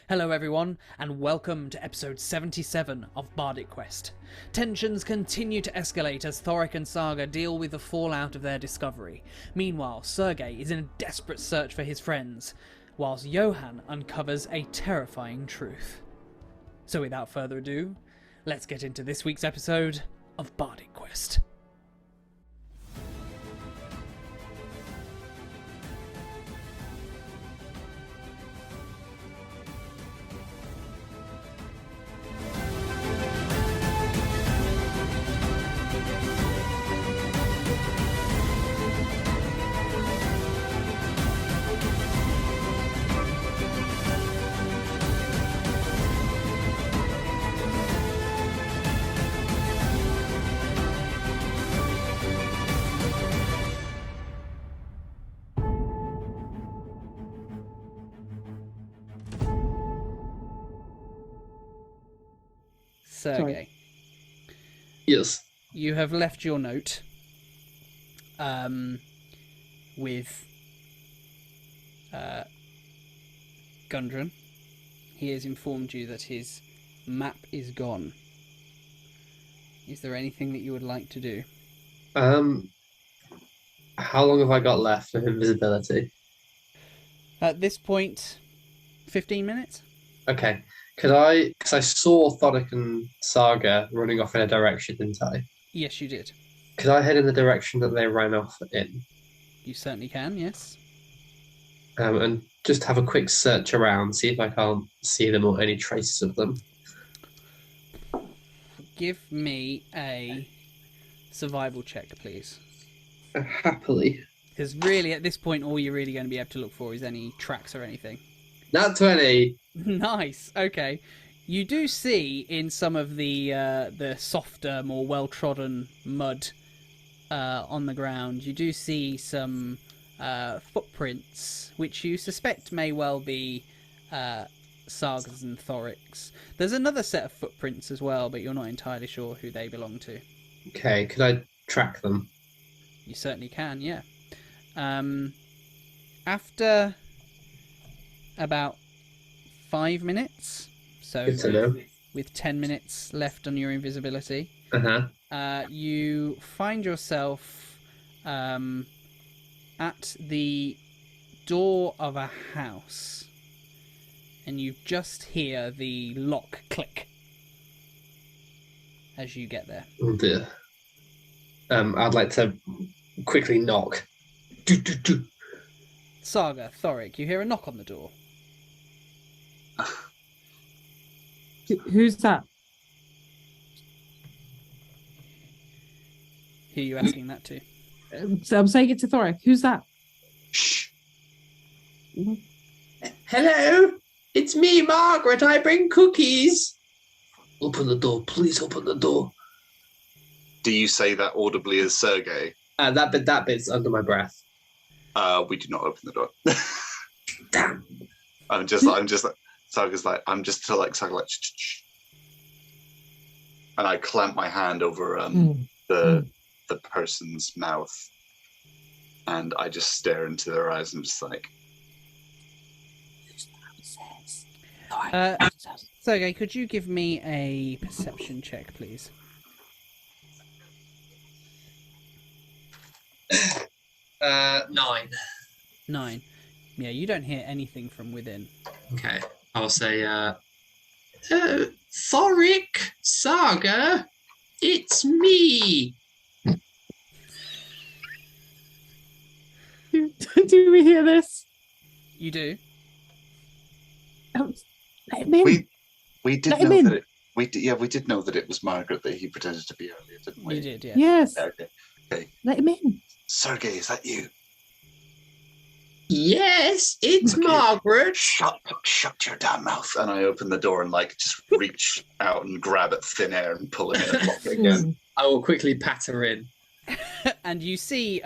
Hello everyone, and welcome to episode 77 of Bardic Quest. Tensions continue to escalate as Thorik and Saga deal with the fallout of their discovery. Meanwhile, Sergei is in a desperate search for his friends, whilst Johann uncovers a terrifying truth. So without further ado, let's get into this week's episode of Bardic Quest. Sergei. Sorry. Yes. You have left your note with Gundren. He has informed you that his map is gone. Is there anything that you would like to do? How long have I got left for invisibility? At this point, 15 minutes? Okay. Because I saw Thorik and Saga running off in a direction, didn't I? Yes, you did. Could I head in the direction that they ran off in? You certainly can, yes. And just have a quick search around, see if I can't see them or any traces of them. Give me a survival check, please. Happily. Because really, at this point, all you're really going to be able to look for is any tracks or anything. Nat 20! Nice. Okay. You do see in some of the softer, more well-trodden mud on the ground, you do see some footprints, which you suspect may well be Saga's and Thorik's. There's another set of footprints as well, but you're not entirely sure who they belong to. Okay, could I track them? You certainly can, yeah. After about 5 minutes, so Good to know. with 10 minutes left on your invisibility, Uh-huh. you find yourself at the door of a house, and you just hear the lock click as you get there. Oh dear. I'd like to quickly knock. Do. Saga, Thorik, you hear a knock on the door. Who's that? Who are you asking that to? So I'm saying it to Thorik. Who's that? Shh. Hello, it's me, Margaret. I bring cookies. Open the door, please. Open the door. Do you say that audibly as Sergei? That bit's under my breath. We do not open the door. Damn. I'm just like Saga's like Saga like shh. And I clamp my hand over the person's mouth, and I just stare into their eyes and just like. Sergei, could you give me a perception check, please? 9. 9. Yeah, you don't hear anything from within. Okay, I'll say, Thorik, Saga, it's me. Do we hear this? You do? Let him in. We did Let him know in. that we did know that it was Margaret that he pretended to be earlier, didn't we? You did, yeah. Yes. Okay. Let him in. Sergei, is that you? Yes, it's Okay. Margaret. Shut your damn mouth! And I open the door and like just reach out and grab at thin air and pull him in and lock it again. I will quickly pat her in. And you see,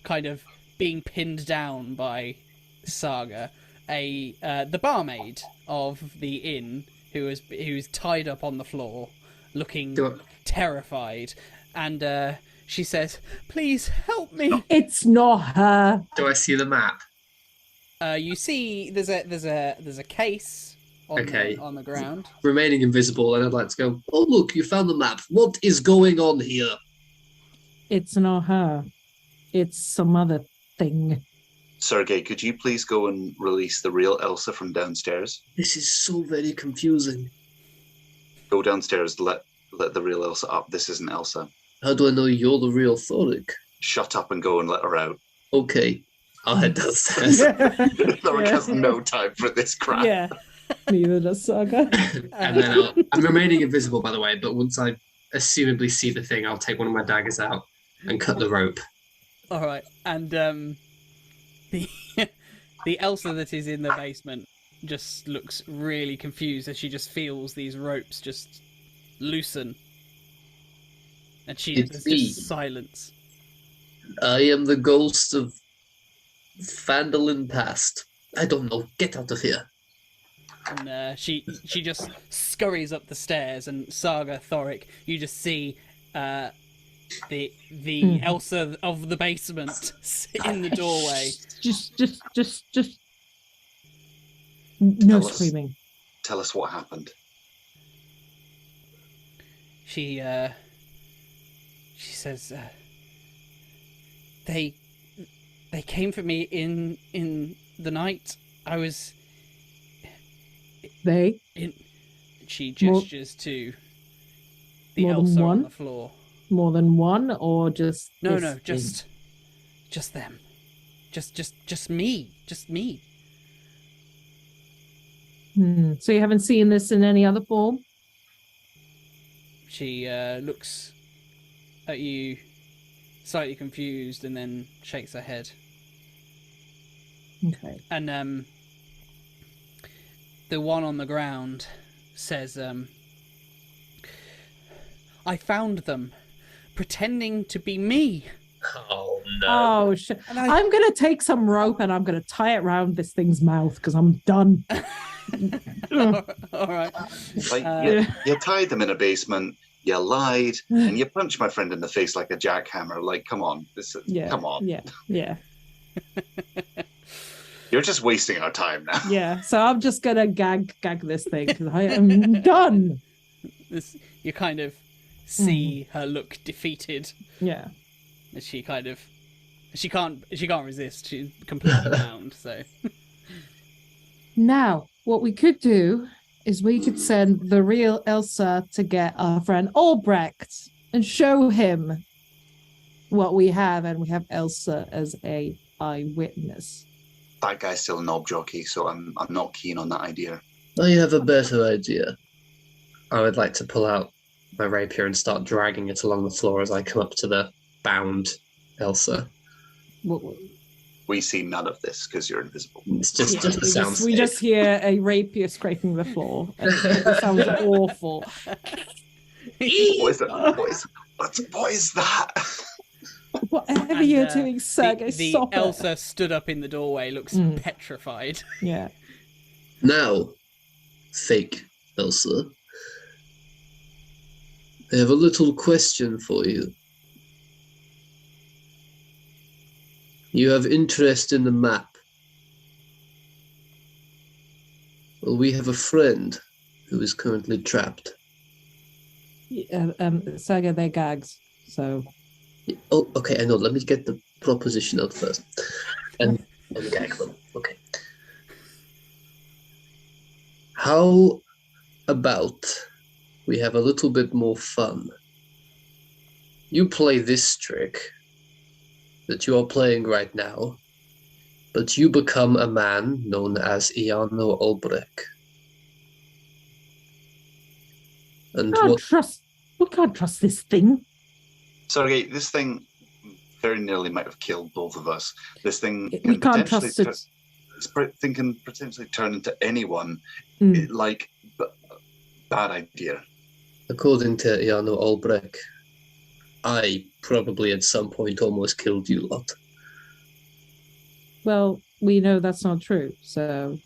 kind of being pinned down by Saga, the barmaid of the inn, who's tied up on the floor, looking terrified, and she says, "Please help me." It's not her. Do I see the map? You see, there's a case on the ground. Remaining invisible, and I'd like to go, oh, look, you found the map. What is going on here? It's not her. It's some other thing. Sergei, could you please go and release the real Elsa from downstairs? This is so very confusing. Go downstairs, let the real Elsa up. This isn't Elsa. How do I know you're the real Thorik? Shut up and go and let her out. Okay, I'll head downstairs. Thorik has no time for this crap. Yeah. Neither does Saga. And then I'm remaining invisible, by the way, but once I assumably see the thing, I'll take one of my daggers out and cut the rope. All right, and the Elsa that is in the basement just looks really confused as she just feels these ropes just loosen, and there's just silence. I am the ghost of Phandalin past. I don't know. Get out of here. And she just scurries up the stairs, and Saga, Thorik, you just see the Elsa of the basement in the doorway. Just no screaming. Tell us what happened. She says they came for me in the night. I was she gestures to the Elsa on the floor. More than one, or just no, just them, just me. So you haven't seen this in any other form? She looks at you, slightly confused, and then shakes her head. Okay. And the one on the ground says, I found them, pretending to be me. Oh, no. Oh, shit. I'm going to take some rope and I'm going to tie it around this thing's mouth because I'm done. All right. Like, you tied them in a basement, you lied, and you punched my friend in the face like a jackhammer. Like, come on. Come on. Yeah. You're just wasting our time now. Yeah, so I'm just going to gag this thing because I am done. You kind of see her look defeated. Yeah. She can't resist. She's completely bound. So now, what we could do is we could send the real Elsa to get our friend Albrecht and show him what we have, and we have Elsa as a eyewitness. That guy's still a knob jockey, so I'm not keen on that idea. I have a better idea. I would like to pull out my rapier and start dragging it along the floor as I come up to the bound Elsa. We see none of this because you're invisible. It's just a sound. We just hear a rapier scraping the floor. And it sounds awful. What is that? What is that? Whatever you're doing, Sergei, stop it. Elsa stood up in the doorway, looks petrified. Yeah. Now, fake Elsa, I have a little question for you. You have interest in the map. Well, we have a friend who is currently trapped. Saga, they're gags, so... Oh, okay, I know. Let me get the proposition out first. And gag them. Okay. How about we have a little bit more fun? You play this trick that you are playing right now, but you become a man known as Iano Olbrek. And we can't trust this thing. Sergei, this thing very nearly might have killed both of us. This thing we can't trust it. This thing can potentially turn into anyone. Bad idea. According to Iano Olbrek, I probably at some point almost killed you lot. Well, we know that's not true, so...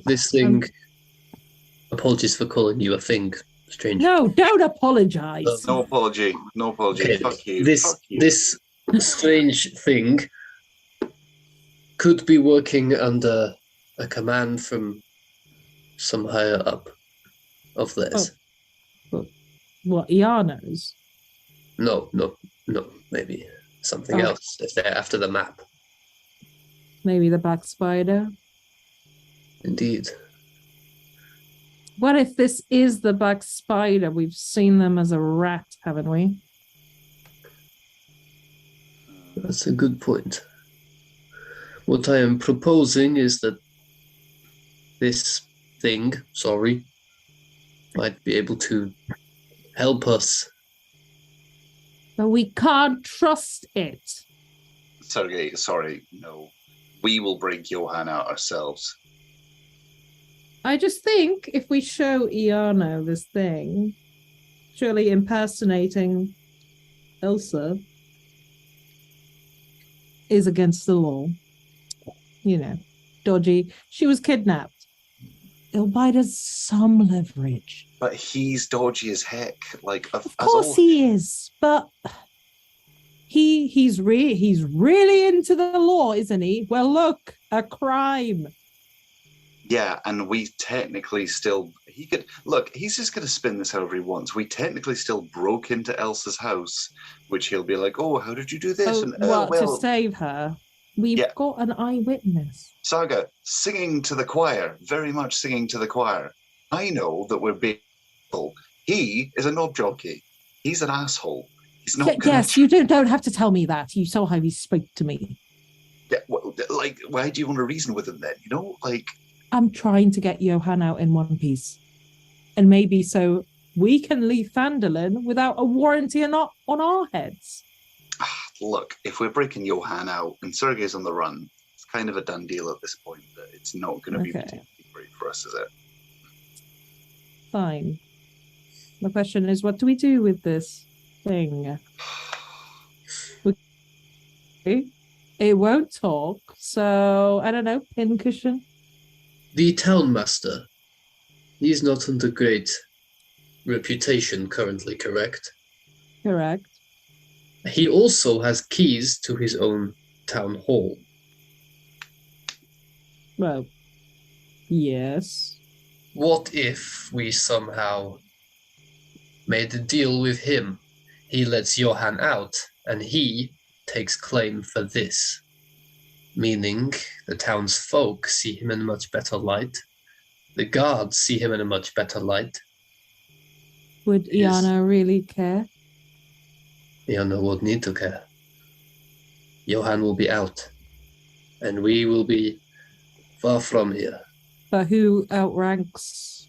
This thing... Apologies for calling you a thing, strange. No, don't apologise. No apology. Okay, fuck you. This strange thing could be working under a command from some higher up of theirs. What, Iano's? No, maybe something else if they're after the map. Maybe the Black Spider? Indeed. What if this is the Black Spider? We've seen them as a rat, haven't we? That's a good point. What I am proposing is that this thing, might be able to help us. But we can't trust it. Sergei, sorry, no. We will bring Johann out ourselves. I just think if we show Iano this thing, surely impersonating Elsa is against the law. You know, dodgy. She was kidnapped. It'll buy us some leverage. But he's dodgy as heck. Like, of course he is, but he's really into the law, isn't he? Well, look, a crime. Yeah, and we technically still... he's just going to spin this however he wants. We technically still broke into Elsa's house, which he'll be like, oh, how did you do this? To save her? We've got an eyewitness. Saga, singing to the choir, very much singing to the choir. I know that we're being... He is a knob jockey. He's an asshole. He's not Yes, you don't have to tell me that. You saw how he spoke to me. Yeah, well, like, why do you want to reason with him then? You know, like... I'm trying to get Johann out in one piece. And maybe so we can leave Phandalin without a warranty on our heads. Look, if we're breaking Johann out and Sergei's on the run, it's kind of a done deal at this point. That it's not going to be particularly great for us, is it? Fine. The question is, what do we do with this thing? It won't talk, so I don't know, pincushion? The townmaster. He's not under great reputation currently, correct? Correct. He also has keys to his own town hall. Well, yes. What if we somehow made a deal with him? He lets Johann out, and he takes claim for this. Meaning the townsfolk see him in a much better light. The guards see him in a much better light. Would Iano really care? Iano would need to care. Johann will be out, and we will be far from here. But who outranks?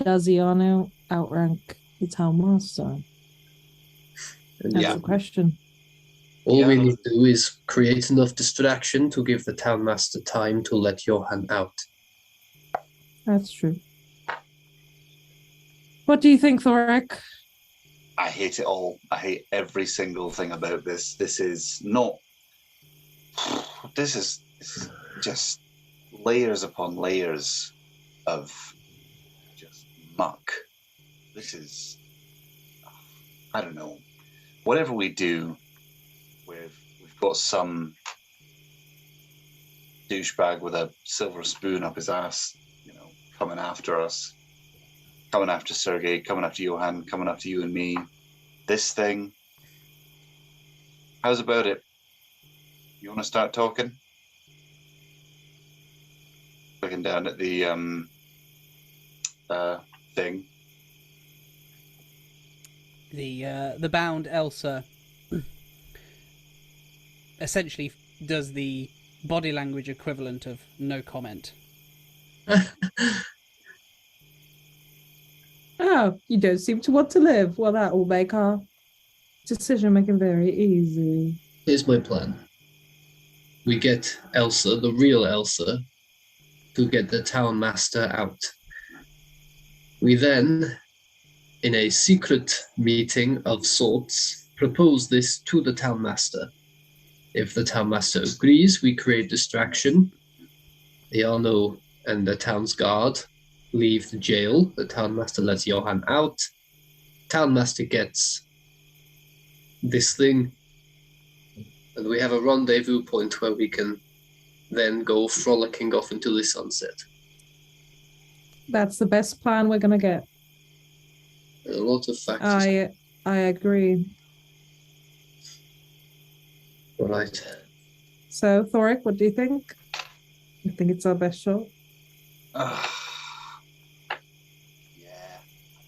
Does Iano outrank the townmaster? That's the question. All we need to do is create enough distraction to give the townmaster time to let Johann out. That's true. What do you think, Thorik? I hate it all. I hate every single thing about this. This is not... This is just layers upon layers of just muck. This is... I don't know. Whatever we do... We've got some douchebag with a silver spoon up his ass, coming after us, coming after Sergei, coming after Johann, coming after you and me. This thing, how's about it? You want to start talking? Looking down at the thing. The bound Elsa essentially does the body language equivalent of no comment. Oh, you don't seem to want to live. Well, that will make our decision-making very easy. Here's my plan. We get Elsa, the real Elsa, to get the townmaster out. We then, in a secret meeting of sorts, propose this to the townmaster. If the townmaster agrees, we create distraction. Iano and the town's guard leave the jail. The townmaster lets Johann out. Townmaster gets this thing. And we have a rendezvous point where we can then go frolicking off into the sunset. That's the best plan we're gonna get. A lot of factors. I agree. Right. So, Thorik, what do you think? I think it's our best shot. Yeah, I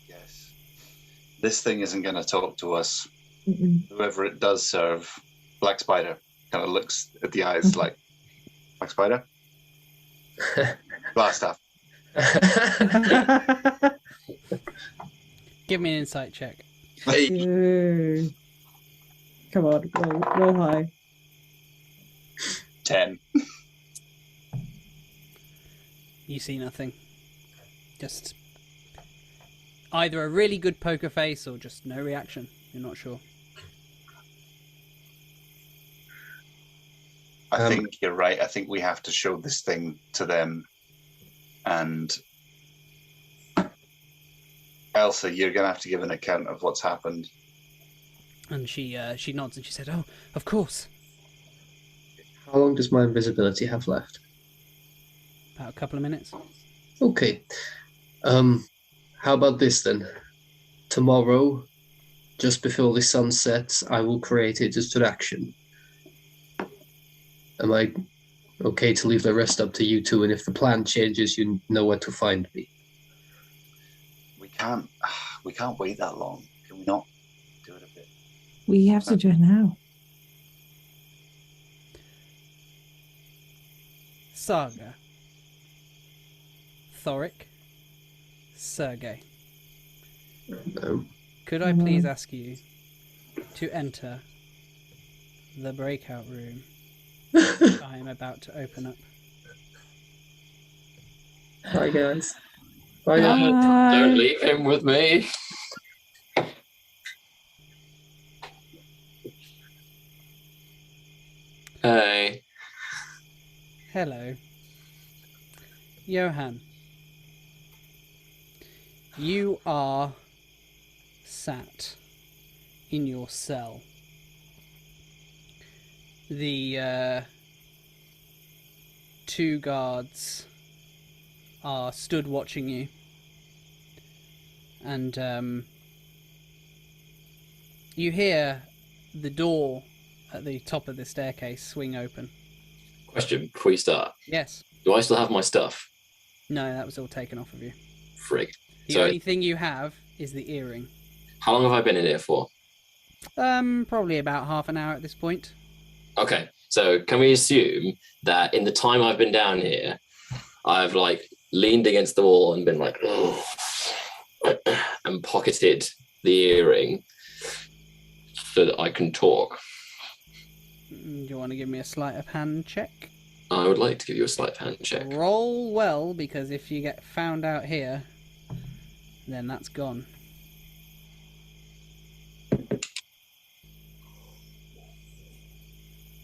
guess. This thing isn't going to talk to us. Whoever it does serve, Black Spider, kind of looks at the eyes like, Black Spider? Glass staff. Give me an insight check. Ooh. Come on, roll high. 10. You see nothing. Just either a really good poker face or just no reaction. You're not sure. I think you're right. I think we have to show this thing to them. And Elsa, you're going to have to give an account of what's happened. And she nods and she said, "Oh, of course." How long does my invisibility have left? About a couple of minutes. Okay. How about this then? Tomorrow, just before the sun sets, I will create a distraction. Am I okay to leave the rest up to you two? And if the plan changes, you know where to find me. We can't wait that long. Can we not do it a bit? We have to do it now. Saga, Thorik, Sergei. No. Could I please ask you to enter the breakout room I am about to open up? Hi, guys. Bye, guys. Don't leave him with me. Hey. Hello. Johann. You are sat in your cell. The two guards are stood watching you. And you hear the door at the top of the staircase swing open. Question before you start. Yes. Do I still have my stuff? No, that was all taken off of you. Frig. The only thing you have is the earring. How long have I been in here for? Probably about half an hour at this point. Okay, so can we assume that in the time I've been down here, I've like leaned against the wall and been like, oh, and pocketed the earring so that I can talk? Do you want to give me a sleight of hand check? I would like to give you a sleight of hand check. Roll well, because if you get found out here, then that's gone.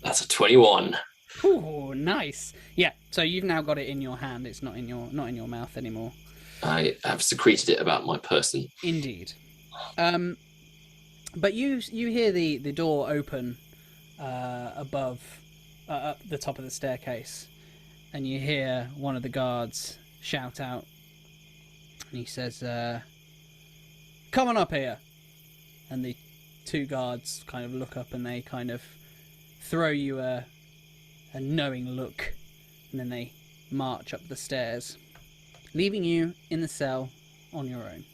That's a 21. Ooh, nice. Yeah, so you've now got it in your hand. It's not in your mouth anymore. I have secreted it about my person. Indeed. But you hear the door open above up the top of the staircase, and you hear one of the guards shout out, and he says, "Come on up here." And the two guards kind of look up and they kind of throw you a knowing look, and then they march up the stairs, leaving you in the cell on your own.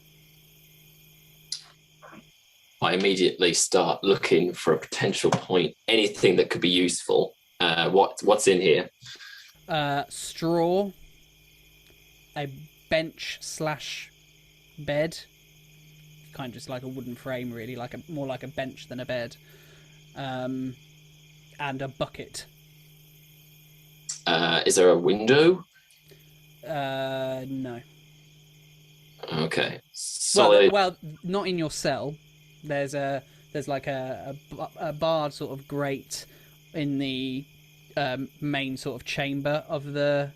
I immediately start looking for a potential point, anything that could be useful. What's in here? Straw, a bench / bed, kind of just like a wooden frame, really, more like a bench than a bed, and a bucket. Is there a window? No. Okay. Solid. Well, not in your cell. There's like a barred sort of grate in the main sort of chamber of this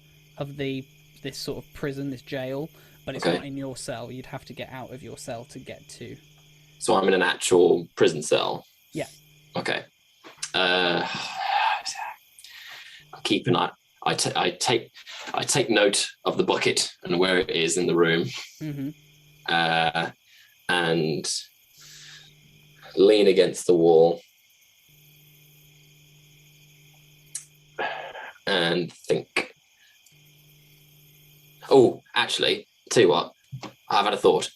sort of prison, this jail, but it's not in your cell. You'd have to get out of your cell to get to. So I'm in an actual prison cell. Yeah. Okay. I'll keep an eye. I take note of the bucket and where it is in the room, and lean against the wall and think. Oh, actually, tell you what, I've had a thought.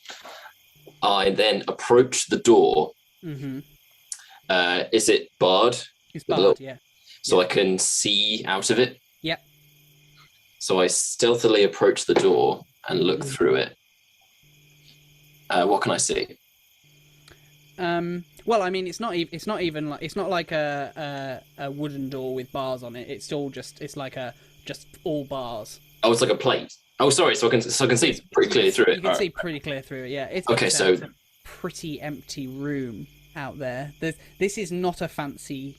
I then approach the door. Is it barred? It's barred, yeah. So I can see out of it? Yep. So I stealthily approach the door and look through it. What can I see? Well, I mean, it's not like a wooden door with bars on it. It's still just all bars. Oh, it's like a plate. Oh, sorry. So I can see pretty clearly through it. You can see pretty clear through it. Yeah. It's a pretty empty room out there. This is not a fancy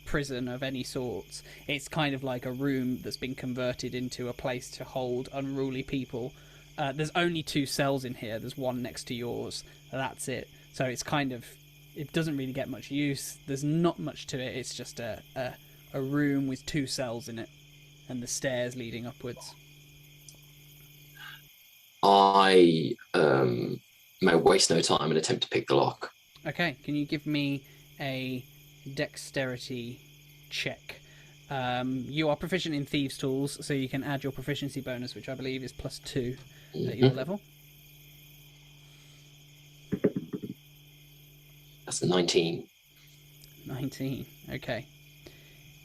prison of any sorts. It's kind of like a room that's been converted into a place to hold unruly people. There's only 2 cells in here. There's one next to yours. That's it. So it's kind of, it doesn't really get much use. There's not much to it. It's just a room with 2 cells in it and the stairs leading upwards. I may waste no time and attempt to pick the lock. Okay, can you give me a dexterity check? You are proficient in thieves' tools, so you can add your proficiency bonus, which I believe is +2 at your level. That's a 19. 19, okay.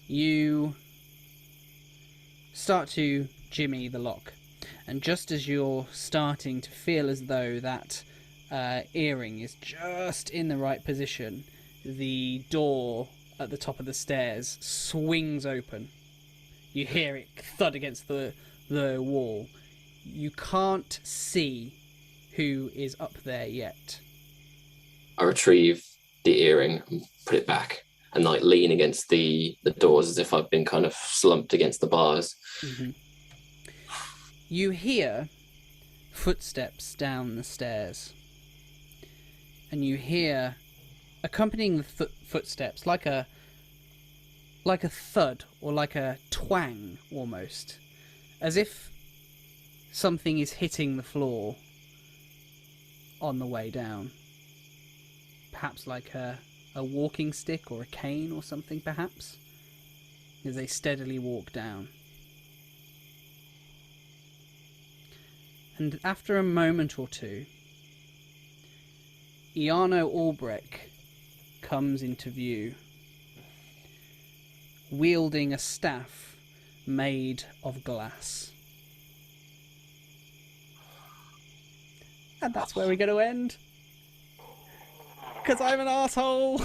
You start to jimmy the lock, and just as you're starting to feel as though that earring is just in the right position, the door at the top of the stairs swings open. You hear it thud against the wall. You can't see who is up there yet. I retrieve the earring and put it back and like lean against the doors as if I've been kind of slumped against the bars. You hear footsteps down the stairs, and you hear, accompanying the footsteps, like a thud or like a twang almost, as if something is hitting the floor on the way down. Perhaps like a walking stick or a cane or something, perhaps, as they steadily walk down. And after a moment or two, Iarno Albrecht comes into view, wielding a staff made of glass. And that's where we're going to end. Because I'm an asshole.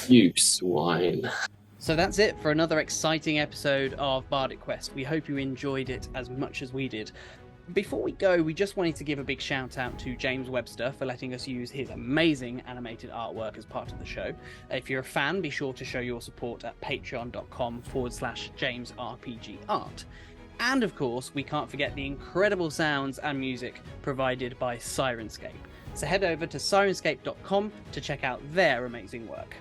You swine. So that's it for another exciting episode of Bardic Quest. We hope you enjoyed it as much as we did. Before we go, we just wanted to give a big shout out to James Webster for letting us use his amazing animated artwork as part of the show. If you're a fan, be sure to show your support at patreon.com/JamesRPGArt. And of course, we can't forget the incredible sounds and music provided by Syrinscape. So head over to Syrinscape.com to check out their amazing work.